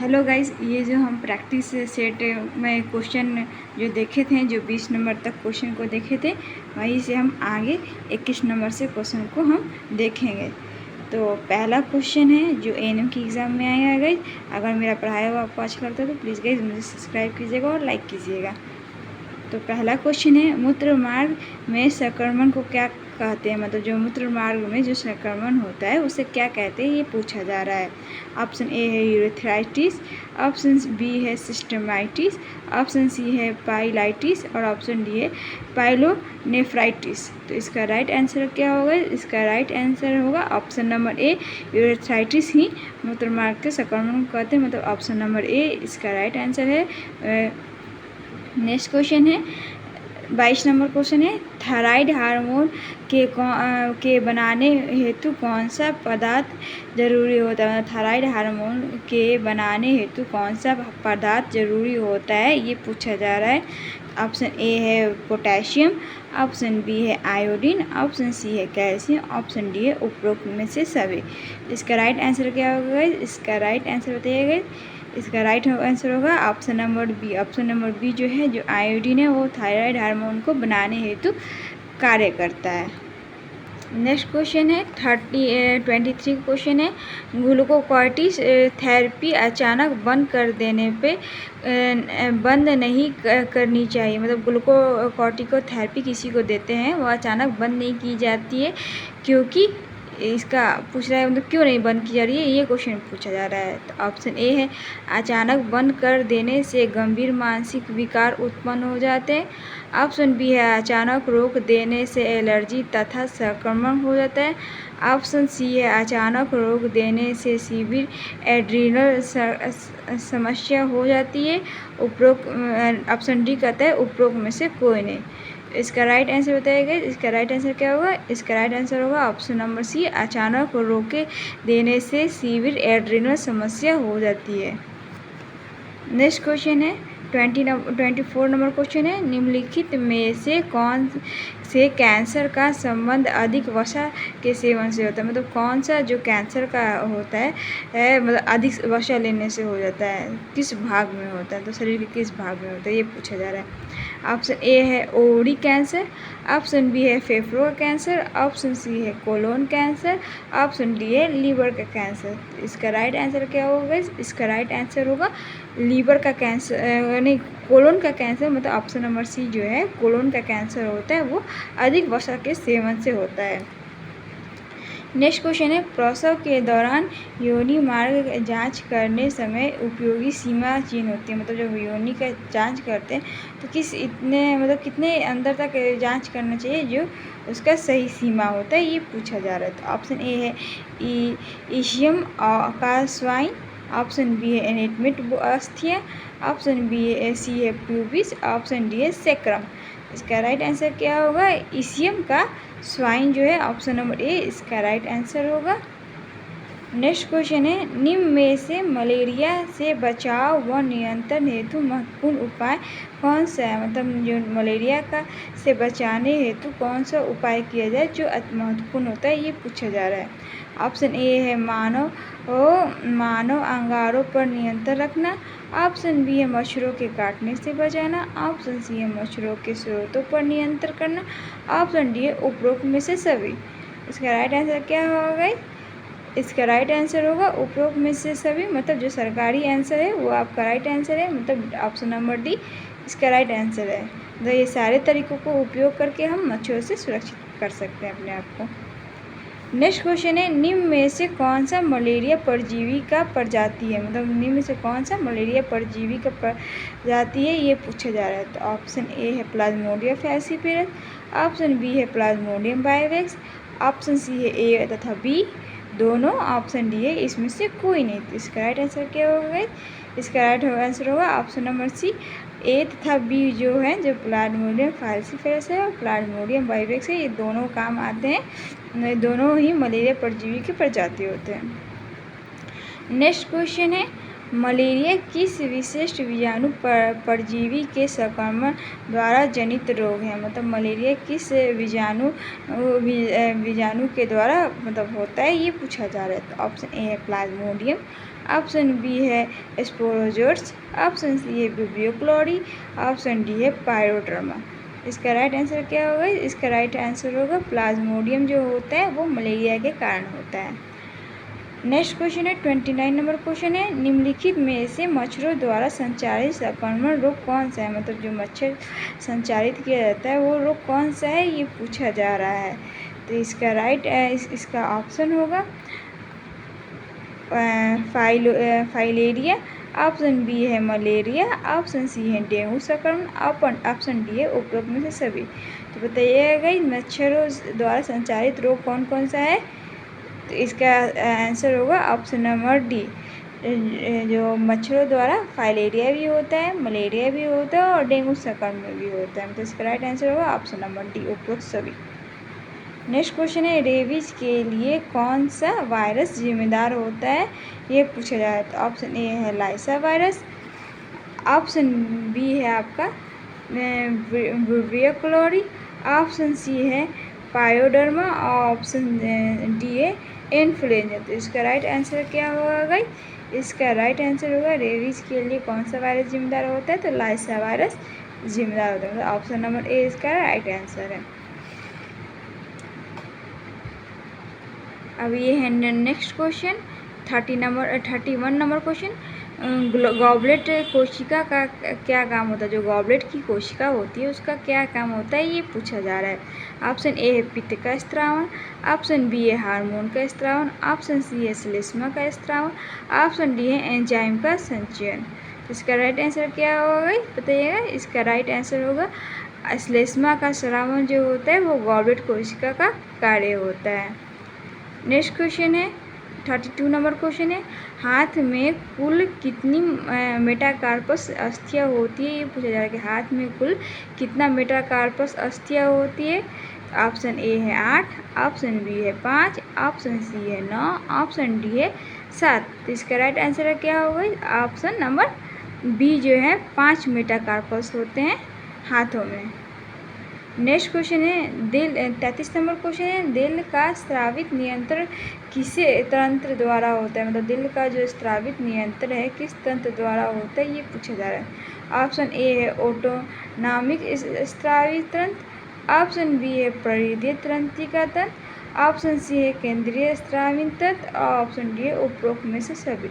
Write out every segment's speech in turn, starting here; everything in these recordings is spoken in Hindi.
हेलो गाइस, ये जो हम प्रैक्टिस सेट में क्वेश्चन जो देखे थे, जो 20 नंबर तक क्वेश्चन को देखे थे, वहीं से हम आगे 21 नंबर से क्वेश्चन को हम देखेंगे। तो पहला क्वेश्चन है जो एएनएम की एग्ज़ाम में आया है गाइस। अगर मेरा पढ़ाया हुआ आपको अच्छा लगता है तो प्लीज़ गाइस मुझे सब्सक्राइब कीजिएगा और लाइक कीजिएगा। तो पहला क्वेश्चन है, मूत्र मार्ग में संक्रमण को क्या कहते हैं? मतलब जो मूत्र मार्ग में जो संक्रमण होता है उसे क्या कहते हैं, ये पूछा जा रहा है। ऑप्शन ए है यूरेथ्राइटिस, ऑप्शन बी है सिस्टमाइटिस, ऑप्शन सी है पाइलाइटिस और ऑप्शन डी है पाइलोनेफ्राइटिस। तो इसका राइट आंसर क्या होगा? इसका राइट आंसर होगा ऑप्शन नंबर ए, यूरेथ्राइटिस ही मूत्र मार्ग के संक्रमण को कहते हैं। मतलब ऑप्शन नंबर ए इसका राइट आंसर है। नेक्स्ट क्वेश्चन है, 22 नंबर क्वेश्चन है, थायराइड हार्मोन के बनाने हेतु कौन सा पदार्थ जरूरी होता है? थायराइड हार्मोन के बनाने हेतु कौन सा पदार्थ जरूरी होता है, ये पूछा जा रहा है। ऑप्शन ए है पोटेशियम, ऑप्शन बी है आयोडीन, ऑप्शन सी है कैल्शियम, ऑप्शन डी है उपरोक्त में से सभी। इसका राइट आंसर क्या होगा? इसका राइट आंसर बताइएगा। इसका राइट आंसर होगा option number B. Option number B जो है, जो आयोडीन है, वो थायराइड हार्मोन को बनाने हेतु कार्य करता है। नेक्स्ट क्वेश्चन है 23 क्वेश्चन है, ग्लूकोकॉर्टिस थेरेपी अचानक बंद कर देने पे बंद नहीं करनी चाहिए। मतलब ग्लूकोकॉर्टिकोथेरेपी किसी को देते हैं, वो अचानक बंद नहीं की जाती है, क्योंकि इसका पूछ रहा है मतलब क्यों नहीं बंद की जा रही है, ये क्वेश्चन पूछा जा रहा है। तो ऑप्शन ए है, अचानक बंद कर देने से गंभीर मानसिक विकार उत्पन्न हो जाते हैं। ऑप्शन बी है, अचानक रोक देने से एलर्जी तथा संक्रमण हो जाता है। ऑप्शन सी है, अचानक रोक देने से सीवियर एड्रीनल समस्या हो जाती है। उपरोक्त ऑप्शन डी कहता है उपरोक्त में से कोई नहीं। इसका राइट आंसर बताइएगा। इसका राइट आंसर क्या होगा? इसका राइट आंसर होगा ऑप्शन नंबर सी, अचानक रोके देने से सीवियर एड्रीनल समस्या हो जाती है। नेक्स्ट क्वेश्चन है 24 नंबर क्वेश्चन है, निम्नलिखित में से कौन से कैंसर का संबंध अधिक वसा के सेवन से होता है? मतलब कौन सा जो कैंसर का होता है मतलब अधिक वसा लेने से हो जाता है, किस भाग में होता है? तो शरीर के किस भाग में होता है, ये पूछा जा रहा है। ऑप्शन ए है ओवरी कैंसर, ऑप्शन बी है फेफड़ों का कैंसर, ऑप्शन सी है कोलोन कैंसर, ऑप्शन डी है लीवर का कैंसर। इसका राइट आंसर क्या होगा? इसका राइट आंसर होगा लीवर का कैंसर, नहीं कोलोन का कैंसर। मतलब ऑप्शन नंबर सी जो है, कोलोन का कैंसर होता है, वो अधिक वसा के सेवन से होता है। नेक्स्ट क्वेश्चन है, प्रसव के दौरान योनि मार्ग जांच करने समय उपयोगी सीमा चिन्ह होती है। मतलब जब योनि का जांच करते हैं तो कितने अंदर तक जांच करना चाहिए जो उसका सही सीमा होता है, ये पूछा जा रहा है। तो ऑप्शन ए है ईशियम का स्वाइन, ऑप्शन बी है एनेटमिट अस्थिया, ऑप्शन बी सी है प्यूबिस, ऑप्शन डी है सेक्रम। इसका राइट आंसर क्या होगा? ईशियम का स्वाइन जो है, ऑप्शन नंबर ए इसका राइट आंसर होगा। नेक्स्ट क्वेश्चन है, निम्न में से मलेरिया से बचाव व नियंत्रण हेतु महत्वपूर्ण उपाय कौन सा है? मतलब जो मलेरिया का से बचाने हेतु कौन सा उपाय किया जाए जो महत्वपूर्ण होता है, ये पूछा जा रहा है। ऑप्शन ए है मानव अंगारों पर नियंत्रण रखना, ऑप्शन बी है मच्छरों के काटने से बचाना, ऑप्शन सी है मच्छरों के स्रोतों पर नियंत्रण करना, ऑप्शन डी है उपरोक्त में से सभी। इसका राइट आंसर क्या होगा? इसका राइट आंसर होगा उपरोक्त में से सभी। मतलब जो सरकारी आंसर है वो आपका राइट आंसर है, मतलब ऑप्शन नंबर डी इसका राइट आंसर है। तो ये सारे तरीकों को उपयोग करके हम मच्छरों से सुरक्षित कर सकते हैं अपने आप को। नेक्स्ट क्वेश्चन है, निम्न में से कौन सा मलेरिया परजीवी का प्रजाति है? मतलब निम्न में से कौन सा मलेरिया परजीवी का प्रजाति है, ये पूछा जा रहा है। तो ऑप्शन ए है प्लाज्मोडियम फैल्सिफेरस, ऑप्शन बी है प्लाज्मोडियम वाइवेक्स, ऑप्शन सी है ए तथा बी दोनों, ऑप्शन डी है इसमें से कोई नहीं। तो इसका राइट आंसर क्या होगा? इसका राइट आंसर होगा ऑप्शन नंबर सी, ए तथा बी जो है, जो प्लाज्मोडियम फैल्सिफेरस है और प्लाज्मोडियम वाइवेक्स है, ये दोनों काम आते हैं, दोनों ही मलेरिया परजीवी की प्रजाति होते हैं। नेक्स्ट क्वेश्चन है, मलेरिया किस विशिष्ट विजाणु परजीवी के संक्रमण द्वारा जनित रोग है? मतलब मलेरिया किस विजाणु के द्वारा मतलब होता है, ये पूछा जा रहा है। तो ऑप्शन ए है प्लाज्मोडियम, ऑप्शन बी है स्पोरोजोट्स, ऑप्शन सी है विब्रियो क्लोरी, ऑप्शन डी है पायरोड्रामा। इसका राइट आंसर क्या होगा? इसका राइट आंसर होगा प्लाज्मोडियम जो होता है वो मलेरिया के कारण होता है। नेक्स्ट क्वेश्चन है 29 नंबर क्वेश्चन है, निम्नलिखित में से मच्छरों द्वारा संचारित संक्रमण रोग कौन सा है? मतलब जो मच्छर संचारित किया जाता है वो रोग कौन सा है, ये पूछा जा रहा है। तो इसका इसका ऑप्शन होगा फाइलेरिया, ऑप्शन बी है मलेरिया, ऑप्शन सी है डेंगू संक्रमण, ऑप्शन डी है उपरोक्त में से सभी। तो बताइएगा मच्छरों द्वारा संचारित रोग कौन कौन सा है? तो इसका आंसर होगा ऑप्शन नंबर डी, जो मच्छरों द्वारा फाइलेरिया भी होता है, मलेरिया भी होता है और डेंगू संक्रमण भी होता है। तो इसका राइट आंसर होगा ऑप्शन नंबर डी, उपरोक्त सभी। नेक्स्ट क्वेश्चन है, रेबीज के लिए कौन सा वायरस जिम्मेदार होता है, ये पूछा जा रहा है। तो ऑप्शन ए है लाइसा वायरस, ऑप्शन बी है आपका विब्रियो क्लोरी, ऑप्शन सी है पायोडर्मा और ऑप्शन डी है इन्फ्लुएंजा। तो इसका राइट आंसर क्या होगा? इसका राइट आंसर होगा रेबीज के लिए कौन सा वायरस जिम्मेदार होता है? तो लाइसा वायरस जिम्मेदार होता है। ऑप्शन नंबर ए इसका राइट आंसर है। अब ये है next question 31 number question, goblet कोशिका का क्या काम होता है? जो गॉबलेट की कोशिका होती है उसका क्या काम होता है, ये पूछा जा रहा है। ऑप्शन ए है पित्त का स्त्रावन, ऑप्शन बी है हार्मोन का स्त्रावन, ऑप्शन सी है श्लेष्मा का स्त्रावन, ऑप्शन डी है एंजाइम का संचयन। तो इसका राइट आंसर क्या होगा बताइएगा? इसका राइट आंसर होगा श्लेष्मा का स्रावन जो होता है वो गॉबलेट कोशिका का कार्य होता है। नेक्स्ट क्वेश्चन है 32 नंबर क्वेश्चन है, हाथ में कुल कितनी मेटाकार्पस अस्थियाँ होती है, ये पूछा जा रहा है कि हाथ में कुल कितना मेटाकार्पस अस्थियाँ होती है। ऑप्शन ए है 8, ऑप्शन बी है 5, ऑप्शन सी है 9, ऑप्शन डी है 7। तो इसका राइट आंसर क्या होगा? ऑप्शन नंबर बी जो है 5 मेटाकार्पस होते हैं हाथों में। नेक्स्ट क्वेश्चन है 33 नंबर क्वेश्चन है, दिल का स्रावित नियंत्रण किसे तंत्र द्वारा होता है? मतलब दिल का जो स्रावित नियंत्रण है किस तंत्र द्वारा होता है, ये पूछा जा रहा है। ऑप्शन ए है ऑटोनॉमिक स्रावित तंत्र, ऑप्शन बी है परिधीय तंत्रिका तंत्र, ऑप्शन सी है केंद्रीय स्रावित तंत्र और ऑप्शन डी है उपरोक्त में से सभी।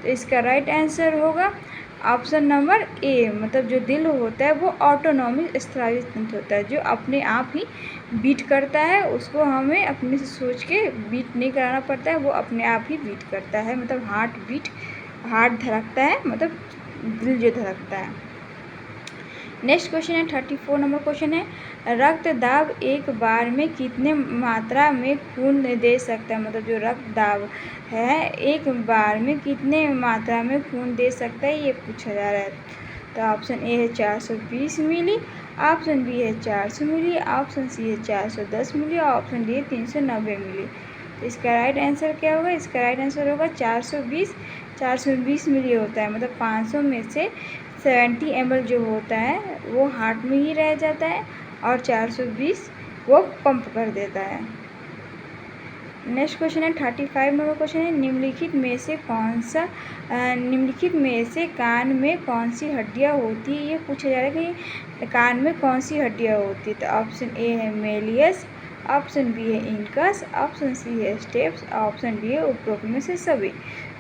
तो इसका राइट आंसर होगा ऑप्शन नंबर ए, मतलब जो दिल होता है वो ऑटोनॉमिक स्रावित तंत्र होता है, जो अपने आप ही बीट करता है, उसको हमें अपने से सोच के बीट नहीं कराना पड़ता है, वो अपने आप ही बीट करता है, मतलब हार्ट धड़कता है, मतलब दिल जो धड़कता है। नेक्स्ट क्वेश्चन है 34 नंबर क्वेश्चन है, रक्त दाब एक बार में कितने मात्रा में खून दे सकता है? मतलब जो रक्त दाब है एक बार में कितने मात्रा में खून दे सकता है, ये पूछा जा रहा है। तो ऑप्शन ए है 420 मिली, ऑप्शन बी है 400 मिली, ऑप्शन सी है 410 मिली और ऑप्शन डी है 390 मिली। तो इसका राइट आंसर क्या होगा? इसका राइट आंसर होगा 420 मिली होता है, मतलब 500 में से 70 ml जो होता है वो हार्ट में ही रह जाता है और 420 वो पंप कर देता है। नेक्स्ट क्वेश्चन है 35 नंबर क्वेश्चन है, निम्नलिखित में से कान में कौन सी हड्डियाँ होती है, ये पूछा जा रहा है कि कान में कौन सी हड्डियाँ होती है। तो ऑप्शन ए है मेलियस, ऑप्शन बी है इंकस, ऑप्शन सी है स्टेप्स, ऑप्शन डी है उपरोक्त में से सभी।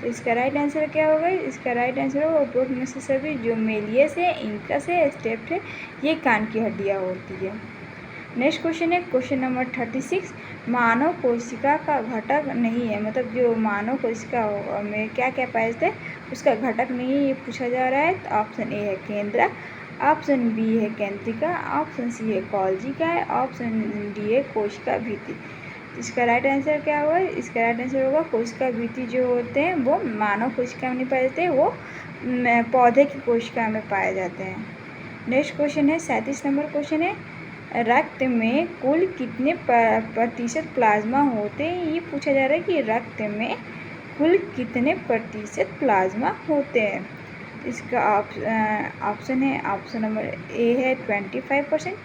तो इसका राइट आंसर क्या होगा? इसका राइट आंसर होगा उपरोक्त में से सभी। जो मेलियस है, इंकस है, स्टेप्स है, ये कान की हड्डियाँ होती है। नेक्स्ट क्वेश्चन है क्वेश्चन नंबर 36, मानव कोशिका का घटक नहीं है, मतलब जो मानव कोशिका में क्या क्या पाया जाता है उसका घटक नहीं है, ये पूछा जा रहा है। तो ऑप्शन ए है केंद्रा, ऑप्शन बी है केंद्रिका, ऑप्शन सी है कॉल्जिका है, ऑप्शन डी है कोशिका भित्ति। इसका राइट आंसर क्या होगा? इसका राइट आंसर होगा कोशिका भित्ति जो होते हैं वो मानव कोशिका में नहीं पाए जाते, वो पौधे की कोशिका में पाए जाते हैं। नेक्स्ट क्वेश्चन है 37 नंबर क्वेश्चन है, रक्त में कुल कितने प्रतिशत प्लाज्मा होते हैं, ये पूछा जा रहा है कि रक्त में कुल कितने प्रतिशत प्लाज्मा होते हैं? इसका ऑप्शन है, ऑप्शन नंबर ए है 25%,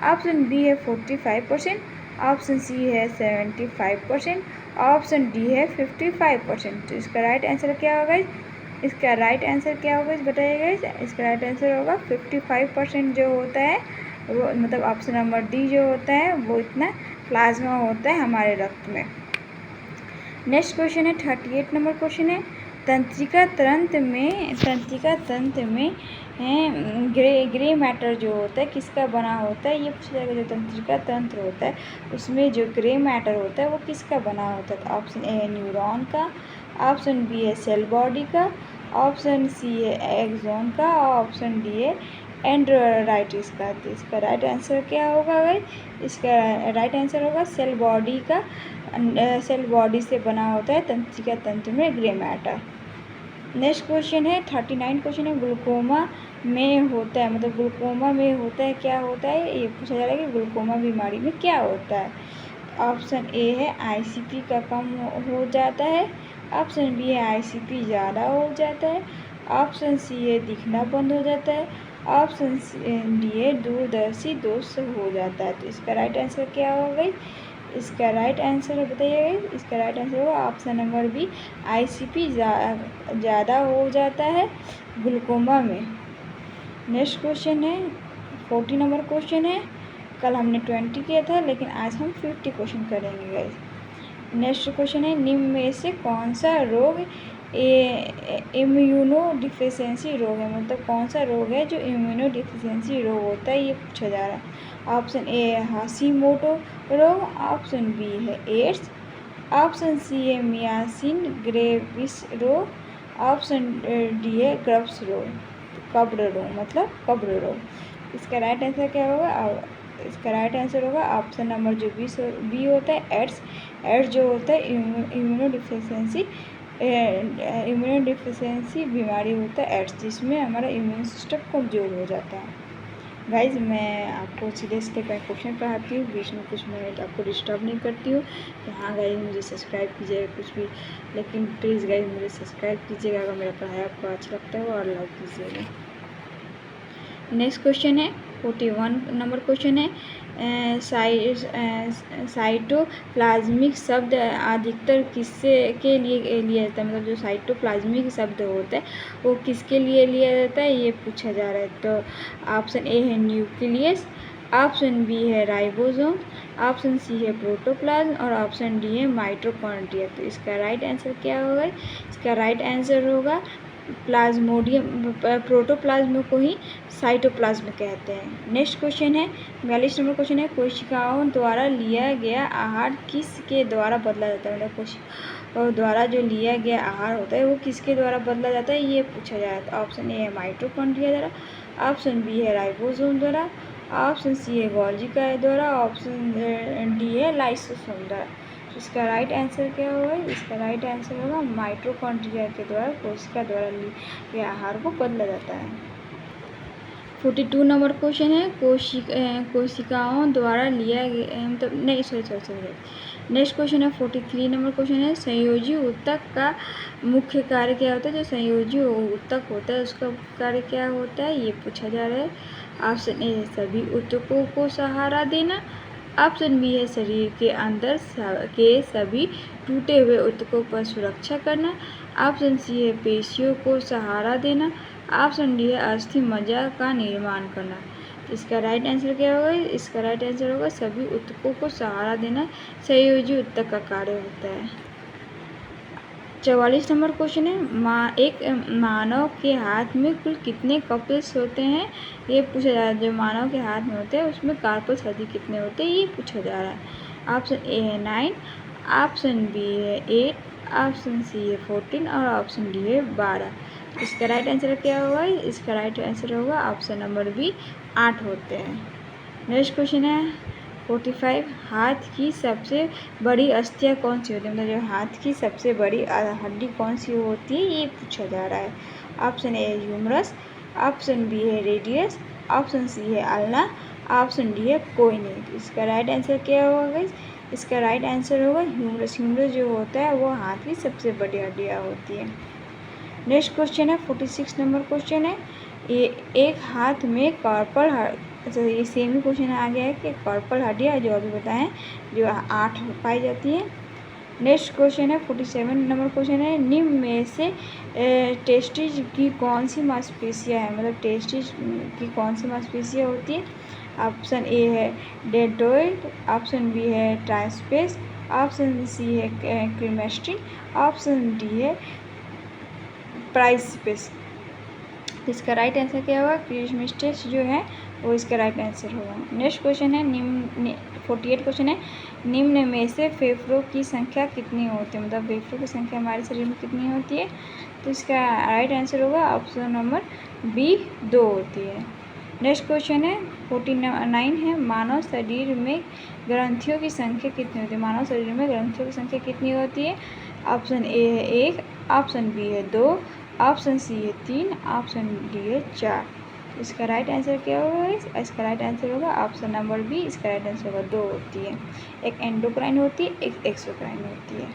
ऑप्शन बी है 45%, ऑप्शन सी है 75%, ऑप्शन डी है 55%। तो इसका राइट आंसर क्या होगा? इसका राइट आंसर क्या होगा बताइएगा। इसका राइट आंसर होगा 55% जो होता है वो, मतलब ऑप्शन नंबर डी जो होता है वो इतना प्लाज्मा होता है हमारे रक्त में। नेक्स्ट क्वेश्चन है 38 नंबर क्वेश्चन है, तंत्रिका तंत्र में ग्रे मैटर जो होता है किसका बना होता है? ये पूछा जाएगा। जो तंत्रिका तंत्र होता है उसमें जो ग्रे मैटर होता है वो किसका बना होता है? तो ऑप्शन ए है न्यूरॉन का, ऑप्शन बी है सेल बॉडी का, ऑप्शन सी है एक्सॉन का, ऑप्शन डी है एंड्रोराइटिस का। तो इसका राइट आंसर क्या होगा भाई? इसका राइट आंसर होगा सेल बॉडी का। सेल बॉडी से बना होता है तंत्रिका तंत्र में ग्रे मैटर। नेक्स्ट क्वेश्चन है 39 क्वेश्चन है, ग्लूकोमा में होता है, मतलब ग्लूकोमा में होता है क्या होता है? ये पूछा जा रहा है कि ग्लूकोमा बीमारी में क्या होता है? ऑप्शन ए है ICP का कम हो जाता है, ऑप्शन बी है ICP ज़्यादा हो जाता है, ऑप्शन सी है दिखना बंद हो जाता है, ऑप्शन डी है दूरदर्शी दोष हो जाता है। तो इसका राइट आंसर क्या होगा? इसका राइट आंसर बताइएगा। इसका राइट आंसर होगा ऑप्शन नंबर बी, ICP ज़्यादा हो जाता है ग्लूकोमा में। नेक्स्ट क्वेश्चन है 40 नंबर क्वेश्चन है, कल हमने 20 किया था लेकिन आज हम 50 क्वेश्चन करेंगे गाइस। नेक्स्ट क्वेश्चन है, निम्न में से कौन सा रोग इम्यूनो डिफिशियंसी रोग है? मतलब कौन सा रोग है जो इम्यूनो डिफिशियंसी रोग होता है, ये पूछा जा रहा है। ऑप्शन ए है हाशिमोटो रोग, ऑप्शन बी है एड्स, ऑप्शन सी है मियासिन ग्रेविस रोग, ऑप्शन डी है ग्रब्स रोग, कब्र रोग, मतलब कब्र रोग। इसका राइट आंसर क्या होगा? इसका राइट आंसर होगा ऑप्शन नंबर जो बी होता है एड्स। एड्स जो होता है इम्यूनो डिफिशियंसी बीमारी होता है एड्स, जिसमें हमारा इम्यून सिस्टम कमज़ोर हो जाता है। गाइज मैं आपको सीधे सीधे क्वेश्चन पढ़ाती हूँ, बीच में कुछ मिनट आपको डिस्टर्ब नहीं करती हूँ। तो हाँ गाइज मुझे सब्सक्राइब कीजिएगा कुछ भी, लेकिन प्लीज़ गाइज मुझे सब्सक्राइब कीजिएगा अगर मेरा पढ़ाई आपको अच्छा लगता है और लाइक कीजिएगा। नेक्स्ट क्वेश्चन है 41 नंबर क्वेश्चन है, साइटोप्लाज्मिक शब्द अधिकतर किससे के लिए लिया जाता है? मतलब जो साइटोप्लाज्मिक शब्द होता है वो किसके लिए लिया जाता है, ये पूछा जा रहा है। तो ऑप्शन ए है न्यूक्लियस, ऑप्शन बी है राइबोसोम, ऑप्शन सी है प्रोटोप्लाज्म और ऑप्शन डी है माइटोकॉन्ड्रिया। तो इसका राइट आंसर क्या होगा? इसका राइट आंसर होगा प्लाज्मोडियम, प्रोटोप्लाज्म को ही साइटोप्लाज्म कहते हैं। नेक्स्ट क्वेश्चन है 42 नंबर क्वेश्चन है, कोशिकाओं द्वारा लिया गया आहार किसके द्वारा बदला जाता है? मतलब कोशिकाओं द्वारा जो लिया गया आहार होता है वो किसके द्वारा बदला जाता है, ये पूछा जा रहा है। ऑप्शन ए है माइटोकॉन्ड्रिया द्वारा, ऑप्शन बी है राइबोसोम द्वारा, ऑप्शन सी है गोल्गी द्वारा, ऑप्शन डी है लाइसोसोम द्वारा। इसका राइट आंसर क्या होगा? इसका राइट आंसर होगा माइटोकॉन्ड्रिया के द्वारा कोशिका द्वारा लिए आहार को बदला जाता है। 42 नंबर क्वेश्चन है, कोशिकाओं द्वारा लिया गया, मतलब नहीं सॉरी नेक्स्ट क्वेश्चन है 43 नंबर क्वेश्चन है, संयोजी ऊतक का मुख्य कार्य क्या होता है? जो संयोजी ऊतक होता है उसका कार्य क्या होता है, ये पूछा जा रहा है। ऑप्शन ए है सभी ऊतकों को सहारा देना, ऑप्शन बी है शरीर के अंदर के सभी टूटे हुए ऊतकों पर सुरक्षा करना, ऑप्शन सी है पेशियों को सहारा देना, ऑप्शन डी है अस्थि मज्जा का निर्माण करना। इसका राइट आंसर क्या होगा? इसका राइट आंसर होगा सभी ऊतकों को सहारा देना संयोजी ऊतक का कार्य होता है। 44 नंबर क्वेश्चन है, एक मानव के हाथ में कुल कितने कपल्स होते हैं, ये पूछा जा रहा है। जो मानव के हाथ में होते हैं उसमें कार्पल्स आदि कितने होते हैं, ये पूछा जा रहा है। ऑप्शन ए है 9, ऑप्शन बी है 8, ऑप्शन सी है 14 और ऑप्शन डी है 12। इसका राइट आंसर क्या होगा? इसका राइट आंसर होगा ऑप्शन नंबर बी 8 होते हैं। नेक्स्ट क्वेश्चन है 45, हाथ की सबसे बड़ी अस्थियाँ कौन सी होती है? मतलब जो हाथ की सबसे बड़ी हड्डी कौन सी होती है, ये पूछा जा रहा है। ऑप्शन ए है ह्यूमरस, ऑप्शन बी है रेडियस, ऑप्शन सी है अल्ना, ऑप्शन डी है कोई नहीं। इसका राइट आंसर क्या होगा? इसका राइट आंसर होगा ह्यूमरस। ह्यूमरस जो होता है वो हाथ की सबसे बड़ी हड्डियाँ होती है। नेक्स्ट क्वेश्चन है 46 नंबर क्वेश्चन है। ये एक हाथ में कार्पल अच्छा ये सेम ही क्वेश्चन आ गया है कि कार्पल हड्डियाँ जो अभी बताएं जो 8 पाई जाती है। नेक्स्ट क्वेश्चन है 47 नंबर क्वेश्चन है, निम्न में से टेस्टिज की कौन सी मांसपेशियाँ है, मतलब टेस्टिज की कौन सी मांसपेशियाँ होती है। ऑप्शन ए है डेल्टोइड, ऑप्शन बी है ट्राइस्पेस, ऑप्शन सी है क्रीमेस्टिन, ऑप्शन डी है प्राइस्पेस। इसका राइट आंसर क्या होगा, क्रीमेस्टिस जो है वो इसका राइट आंसर होगा। नेक्स्ट क्वेश्चन है 48 क्वेश्चन है, निम्न में से फेफड़ों की संख्या कितनी होती है, मतलब फेफड़ों की संख्या हमारे शरीर में कितनी होती है। तो इसका राइट आंसर होगा ऑप्शन नंबर बी 2 होती है। नेक्स्ट क्वेश्चन है 49 है, मानव शरीर में ग्रंथियों की संख्या कितनी होती है। मानव शरीर में ग्रंथियों की संख्या कितनी होती है। ऑप्शन ए है 1, ऑप्शन बी है 2, ऑप्शन सी है 3, ऑप्शन डी है 4। इसका राइट आंसर क्या होगा, इसका राइट आंसर होगा ऑप्शन नंबर बी, इसका राइट आंसर होगा 2 होती है। एक एंडोक्राइन होती है, एक एक्सोक्राइन होती है।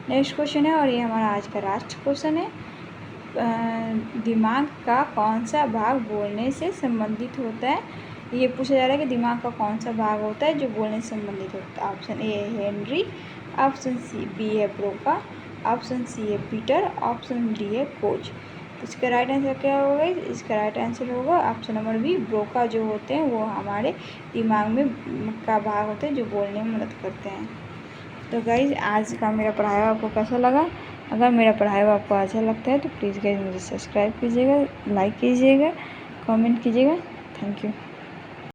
नेक्स्ट क्वेश्चन है और ये हमारा आज का लास्ट क्वेश्चन है, दिमाग का कौन सा भाग बोलने से संबंधित होता है। ये पूछा जा रहा है कि दिमाग का कौन सा भाग होता है जो बोलने से संबंधित होता है। ऑप्शन ए है हेनरी, ऑप्शन सी बी है ब्रोका, ऑप्शन सी है पीटर, ऑप्शन डी है कोच। इसका राइट आंसर क्या होगा, इसका राइट आंसर होगा ऑप्शन नंबर बी, ब्रोका जो होते हैं वो हमारे दिमाग में का भाग होते हैं जो बोलने में मदद करते हैं। तो गाइज आज का मेरा पढ़ाया हुआ आपको कैसा लगा। अगर मेरा पढ़ाया हुआ आपको अच्छा लगता है तो प्लीज़ गाइज मुझे सब्सक्राइब कीजिएगा, लाइक कीजिएगा, कमेंट कीजिएगा। Thank you.